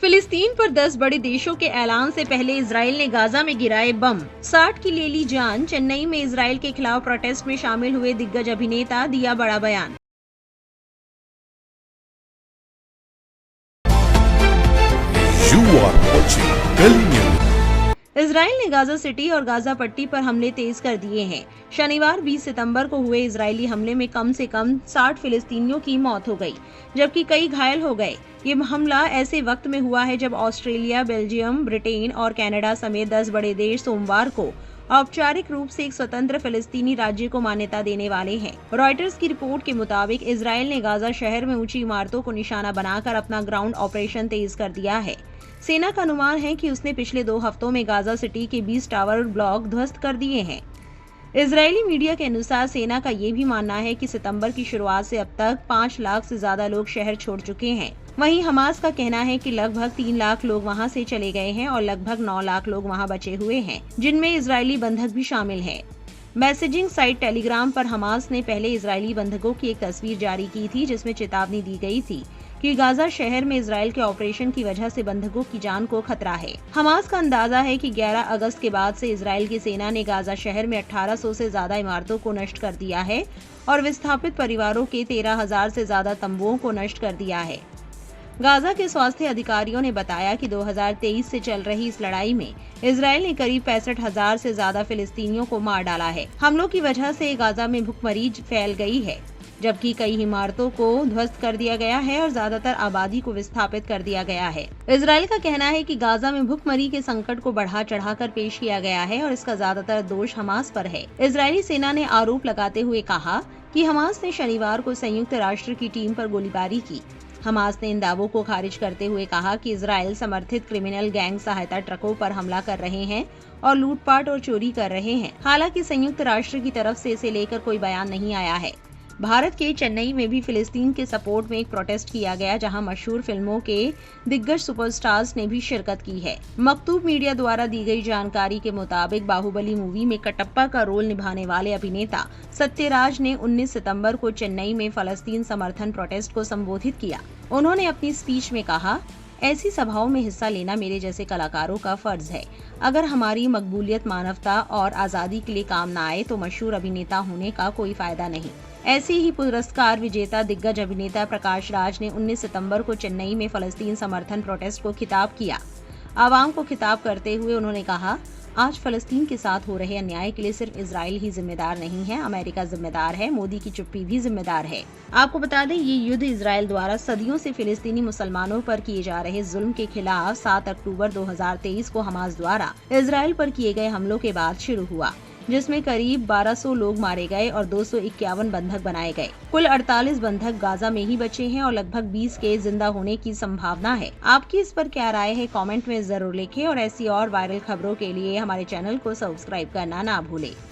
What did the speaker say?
फिलिस्तीन पर 10 बड़े देशों के ऐलान से पहले इजराइल ने गाजा में गिराए बम, 60 की ले ली जान। चेन्नई में इजराइल के खिलाफ प्रोटेस्ट में शामिल हुए दिग्गज अभिनेता, दिया बड़ा बयान। You are watching Kali News. Israel ने गाजा सिटी और गाजा पट्टी पर हमले तेज कर दिए हैं। शनिवार 20 सितंबर को हुए इजरायली हमले में कम से कम 60 फिलिस्तीनियों की मौत हो गई, जबकि कई घायल हो गए। ये हमला ऐसे वक्त में हुआ है जब ऑस्ट्रेलिया, बेल्जियम, ब्रिटेन और कनाडा समेत 10 बड़े देश सोमवार को औपचारिक रूप से एक स्वतंत्र फिलिस्तीनी राज्य को मान्यता देने वाले हैं। रॉयटर्स की रिपोर्ट के मुताबिक इजराइल ने गाजा शहर में ऊंची इमारतों को निशाना बनाकर अपना ग्राउंड ऑपरेशन तेज कर दिया है। सेना का अनुमान है कि उसने पिछले 2 हफ्तों में गाजा सिटी के 20 टावर ब्लॉक ध्वस्त कर दिए हैं। इजरायली मीडिया के अनुसार सेना का ये भी मानना है कि सितंबर की शुरुआत से अब तक 5 लाख से ज्यादा लोग शहर छोड़ चुके हैं। वहीं हमास का कहना है कि लगभग 3 लाख लोग वहां से चले गए हैं और लगभग 9 लाख लोग वहां बचे हुए हैं, जिनमें इजरायली बंधक भी शामिल हैं। मैसेजिंग साइट टेलीग्राम पर हमास ने पहले इजरायली बंधकों की एक तस्वीर जारी की थी, जिसमें चेतावनी दी गई थी कि गाजा शहर में इजराइल के ऑपरेशन की वजह से बंधकों की जान को खतरा है। हमास का अंदाजा है कि 11 अगस्त के बाद से इजराइल की सेना ने गाजा शहर में 1800 से ज्यादा इमारतों को नष्ट कर दिया है और विस्थापित परिवारों के 13,000 से ज्यादा तंबुओं को नष्ट कर दिया है। गाजा के स्वास्थ्य अधिकारियों ने बताया कि 2023 से चल रही इस लड़ाई में इजराइल ने करीब 65,000 से ज्यादा फिलिस्तीनियों को मार डाला है। हमलों की वजह से गाजा में भूखमरी फैल गई है, जबकि कई इमारतों को ध्वस्त कर दिया गया है और ज्यादातर आबादी को विस्थापित कर दिया गया है। इजराइल का कहना है कि गाजा में भूखमरी के संकट को बढ़ा चढ़ाकर पेश किया गया है और इसका ज्यादातर दोष हमास पर है। इजरायली सेना ने आरोप लगाते हुए कहा कि हमास ने शनिवार को संयुक्त राष्ट्र की टीम पर गोलीबारी की। हमास ने इन दावों को खारिज करते हुए कहा कि इजराइल समर्थित क्रिमिनल गैंग सहायता ट्रकों पर हमला कर रहे हैं और लूटपाट और चोरी कर रहे हैं। हालांकि संयुक्त राष्ट्र की तरफ से इसे लेकर कोई बयान नहीं आया है। भारत के चेन्नई में भी फिलिस्तीन के सपोर्ट में एक प्रोटेस्ट किया गया, जहां मशहूर फिल्मों के दिग्गज सुपरस्टार्स ने भी शिरकत की है। मकतूब मीडिया द्वारा दी गई जानकारी के मुताबिक बाहुबली मूवी में कटप्पा का रोल निभाने वाले अभिनेता सत्यराज ने 19 सितंबर को चेन्नई में फलस्तीन समर्थन प्रोटेस्ट को संबोधित किया। उन्होंने अपनी स्पीच में कहा, ऐसी सभाओं में हिस्सा लेना मेरे जैसे कलाकारों का फर्ज है। अगर हमारी मकबूलियत मानवता और आजादी के लिए काम न आए तो मशहूर अभिनेता होने का कोई फायदा नहीं। ऐसे ही पुरस्कार विजेता दिग्गज अभिनेता प्रकाश राज ने 19 सितंबर को चेन्नई में फलस्तीन समर्थन प्रोटेस्ट को खिताब किया। आवाम को खिताब करते हुए उन्होंने कहा, आज फलस्तीन के साथ हो रहे अन्याय के लिए सिर्फ इजराइल ही जिम्मेदार नहीं है, अमेरिका जिम्मेदार है, मोदी की चुप्पी भी जिम्मेदार है। आपको बता दें, ये युद्ध इजराइल द्वारा सदियों से फिलिस्तीनी मुसलमानों पर किए जा रहे जुल्म के खिलाफ 7 अक्टूबर 2023 को हमास द्वारा इजराइल पर किए गए हमलों के बाद शुरू हुआ, जिसमें करीब 1200 लोग मारे गए और 251 बंधक बनाए गए। कुल 48 बंधक गाजा में ही बचे हैं और लगभग 20 के जिंदा होने की संभावना है। आपकी इस पर क्या राय है, कमेंट में जरूर लिखें और ऐसी और वायरल खबरों के लिए हमारे चैनल को सब्सक्राइब करना ना भूलें।